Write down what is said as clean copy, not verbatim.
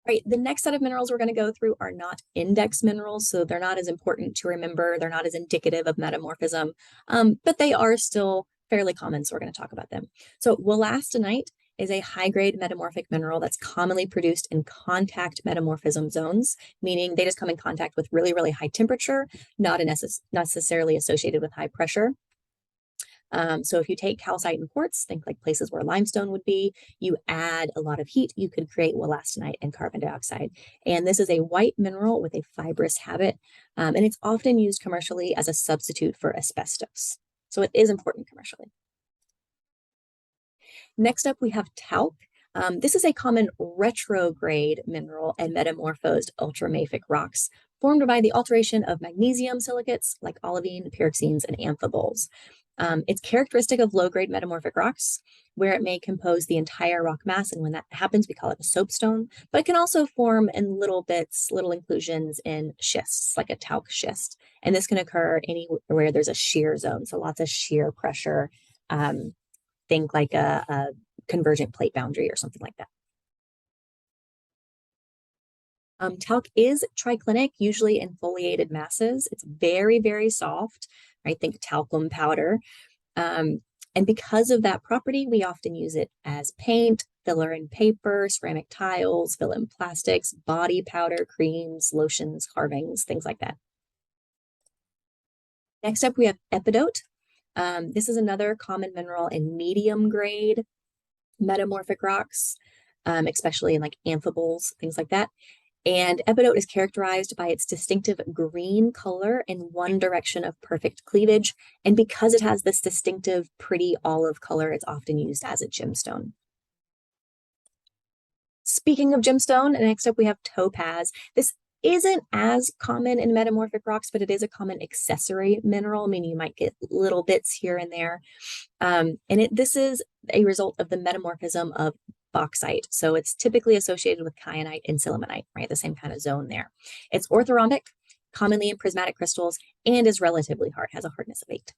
Right, the next set of minerals we're going to go through are not index minerals, so they're not as important to remember. They're not as indicative of metamorphism, but they are still fairly common, so we're going to talk about them. So wollastonite is a high-grade metamorphic mineral that's commonly produced in contact metamorphism zones, meaning they just come in contact with really, really high temperature, not necessarily associated with high pressure. So if you take calcite and quartz, think like places where limestone would be, you add a lot of heat, you could create wollastonite and carbon dioxide. And this is a white mineral with a fibrous habit, and it's often used commercially as a substitute for asbestos. So it is important commercially. Next up, we have talc. This is a common retrograde mineral and metamorphosed ultramafic rocks formed by the alteration of magnesium silicates like olivine, pyroxenes, and amphiboles. It's characteristic of low-grade metamorphic rocks, where it may compose the entire rock mass, and when that happens, we call it a soapstone, but it can also form in little bits, little inclusions in schists, like a talc schist, and this can occur anywhere there's a shear zone, so lots of shear pressure, think like a convergent plate boundary or something like that. Talc is triclinic, usually in foliated masses. It's very, very soft. I think talcum powder. And because of that property, we often use it as paint, filler in paper, ceramic tiles, fill in plastics, body powder, creams, lotions, carvings, things like that. Next up, we have epidote. This is another common mineral in medium grade metamorphic rocks, especially in like amphiboles, things like that. And epidote is characterized by its distinctive green color in one direction of perfect cleavage. And because it has this distinctive, pretty olive color, it's often used as a gemstone. Speaking of gemstone, next up we have topaz. This isn't as common in metamorphic rocks, but it is a common accessory mineral, meaning you might get little bits here and there. This is a result of the metamorphism of bauxite. So it's typically associated with kyanite and sillimanite, right? The same kind of zone there. It's orthorhombic, commonly in prismatic crystals, and is relatively hard, has a hardness of 8.